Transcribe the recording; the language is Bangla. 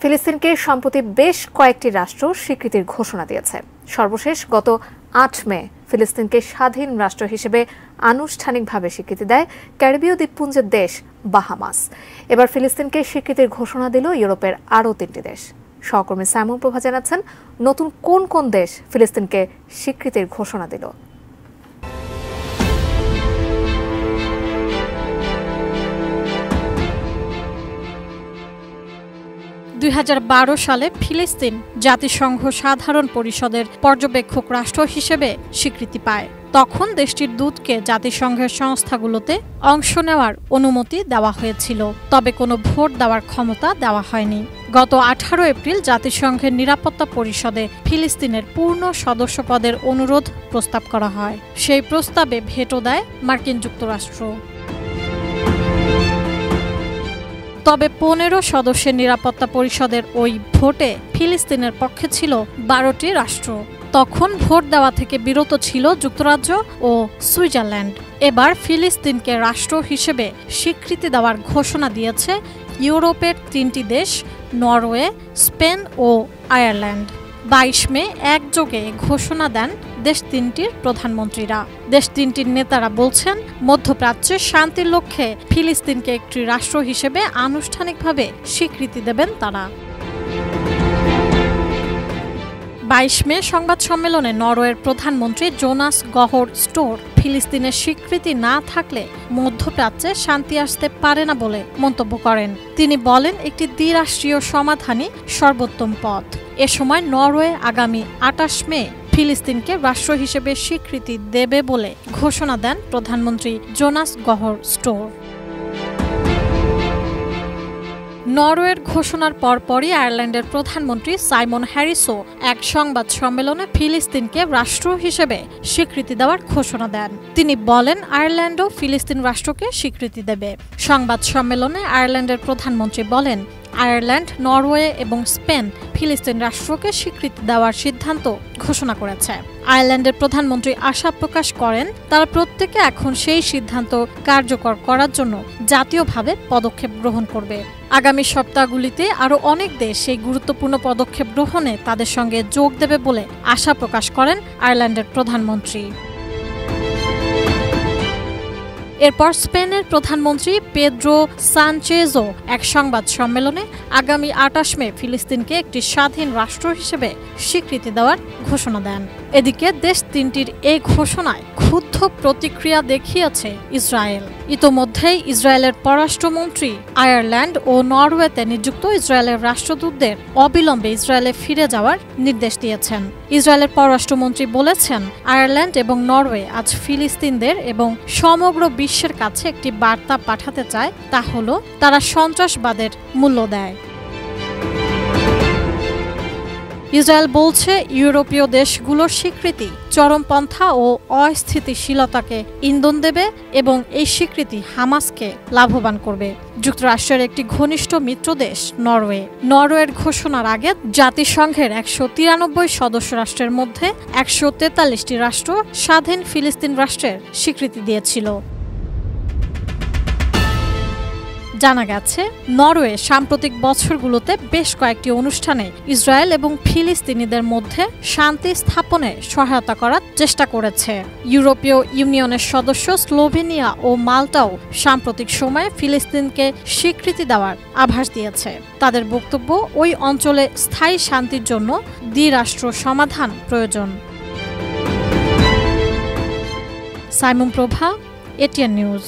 ফিলিস্তিনকে সম্প্রতি বেশ কয়েকটি রাষ্ট্র স্বীকৃতির ঘোষণা দিয়েছে। সর্বশেষ গত ৮ মে ফিলিস্তিনকে স্বাধীন রাষ্ট্র হিসেবে আনুষ্ঠানিকভাবে স্বীকৃতি দেয় ক্যারিবীয় দ্বীপপুঞ্জের দেশ বাহামাস। এবার ফিলিস্তিনকে স্বীকৃতির ঘোষণা দিল ইউরোপের আরও ৩টি দেশ। সহকর্মী সাইমন প্রভা জানাচ্ছেন নতুন কোন কোন দেশ ফিলিস্তিনকে স্বীকৃতির ঘোষণা দিল। ২০১২ সালে ফিলিস্তিন জাতিসংঘ সাধারণ পরিষদের পর্যবেক্ষক রাষ্ট্র হিসেবে স্বীকৃতি পায়। তখন দেশটির দূতকে জাতিসংঘের সংস্থাগুলোতে অংশ নেওয়ার অনুমতি দেওয়া হয়েছিল, তবে কোনো ভোট দেওয়ার ক্ষমতা দেওয়া হয়নি। গত ১৮ এপ্রিল জাতিসংঘের নিরাপত্তা পরিষদে ফিলিস্তিনের পূর্ণ সদস্যপদের অনুরোধ প্রস্তাব করা হয়। সেই প্রস্তাবে ভেটো দেয় মার্কিন যুক্তরাষ্ট্র। তবে ১৫ সদস্যের নিরাপত্তা পরিষদের ওই ভোটে ফিলিস্তিনের পক্ষে ছিল ১২টি রাষ্ট্র। তখন ভোট দেওয়া থেকে বিরত ছিল যুক্তরাজ্য ও সুইজারল্যান্ড। এবার ফিলিস্তিনকে রাষ্ট্র হিসেবে স্বীকৃতি দেওয়ার ঘোষণা দিয়েছে ইউরোপের ৩টি দেশ, নরওয়ে, স্পেন ও আয়ারল্যান্ড। ২২ মে একযোগে ঘোষণা দেন দেশ ৩টির প্রধানমন্ত্রীরা। দেশ ৩টির নেতারা বলছেন, মধ্যপ্রাচ্যে শান্তির লক্ষ্যে ফিলিস্তিনকে একটি রাষ্ট্র হিসেবে আনুষ্ঠানিকভাবে স্বীকৃতি দেবেন তারা। ২২ মে সংবাদ সম্মেলনে নরওয়ের প্রধানমন্ত্রী জোনাস গহর স্টোর ফিলিস্তিনের স্বীকৃতি না থাকলে মধ্যপ্রাচ্যে শান্তি আসতে পারে না বলে মন্তব্য করেন। তিনি বলেন, একটি দ্বিরাষ্ট্রীয় সমাধানই সর্বোত্তম পথ। এ সময় নরওয়ে আগামী ২৮ মে ফিলিস্তিনকে রাষ্ট্র হিসেবে স্বীকৃতি দেবে বলে ঘোষণা দেন প্রধানমন্ত্রী জোনাস গহর স্টোর। নরওয়ের ঘোষণার পরপরই আয়ারল্যান্ডের প্রধানমন্ত্রী সাইমন হ্যারিসও এক সংবাদ সম্মেলনে ফিলিস্তিনকে রাষ্ট্র হিসেবে স্বীকৃতি দেওয়ার ঘোষণা দেন। তিনি বলেন, আয়ারল্যান্ডও ফিলিস্তিন রাষ্ট্রকে স্বীকৃতি দেবে। সংবাদ সম্মেলনে আয়ারল্যান্ডের প্রধানমন্ত্রী বলেন, আয়ারল্যান্ড, নরওয়ে এবং স্পেন ফিলিস্তিন রাষ্ট্রকে স্বীকৃতি দেওয়ার সিদ্ধান্ত ঘোষণা করেছে। আয়ারল্যান্ডের প্রধানমন্ত্রী আশা প্রকাশ করেন, তারা প্রত্যেকে এখন সেই সিদ্ধান্ত কার্যকর করার জন্য জাতীয়ভাবে পদক্ষেপ গ্রহণ করবে। আগামী সপ্তাহগুলিতে আরও অনেক দেশ এই গুরুত্বপূর্ণ পদক্ষেপ গ্রহণে তাদের সঙ্গে যোগ দেবে বলে আশা প্রকাশ করেন আয়ারল্যান্ডের প্রধানমন্ত্রী। এরপর স্পেনের প্রধানমন্ত্রী পেদ্রো সানচেজও এক সংবাদ সম্মেলনে আগামী ২৮ মে ফিলিস্তিনকে একটি স্বাধীন রাষ্ট্র হিসেবে স্বীকৃতি দেওয়ার ঘোষণা দেন। এদিকে দেশ ৩টির এই ঘোষণায় ক্ষুব্ধ প্রতিক্রিয়া দেখিয়েছে ইসরায়েল। ইতোমধ্যেই ইসরায়েলের পররাষ্ট্রমন্ত্রী আয়ারল্যান্ড ও নরওয়েতে নিযুক্ত ইসরায়েলের রাষ্ট্রদূতদের অবিলম্বে ইসরায়েলে ফিরে যাওয়ার নির্দেশ দিয়েছেন। ইসরায়েলের পররাষ্ট্রমন্ত্রী বলেছেন, আয়ারল্যান্ড এবং নরওয়ে আজ ফিলিস্তিনদের এবং সমগ্র বিশ্বের কাছে একটি বার্তা পাঠাতে চায়, তা হলো তারা সন্ত্রাসবাদের মূল্য দেয়। ইসরায়েল বলছে, ইউরোপীয় দেশগুলোর স্বীকৃতি চরমপন্থা ও অস্থিতিশীলতাকে ইন্ধন দেবে এবং এই স্বীকৃতি হামাসকে লাভবান করবে। যুক্তরাষ্ট্রের একটি ঘনিষ্ঠ মিত্র দেশ নরওয়ের ঘোষণার আগে জাতিসংঘের ১৯৩ সদস্য রাষ্ট্রের মধ্যে ১৪৩টি রাষ্ট্র স্বাধীন ফিলিস্তিন রাষ্ট্রের স্বীকৃতি দিয়েছিল। জানা গেছে, নরওয়ে সাম্প্রতিক বছরগুলোতে বেশ কয়েকটি অনুষ্ঠানে ইসরায়েল এবং ফিলিস্তিনিদের মধ্যে শান্তি স্থাপনে সহায়তা করার চেষ্টা করেছে। ইউরোপীয় ইউনিয়নের সদস্য স্লোভেনিয়া ও মাল্টাও সাম্প্রতিক সময়ে ফিলিস্তিনকে স্বীকৃতি দেওয়ার আভাস দিয়েছে। তাদের বক্তব্য, ওই অঞ্চলে স্থায়ী শান্তির জন্য দ্বিরাষ্ট্র সমাধান প্রয়োজন। সাইমন প্রভা, এটিএন নিউজ।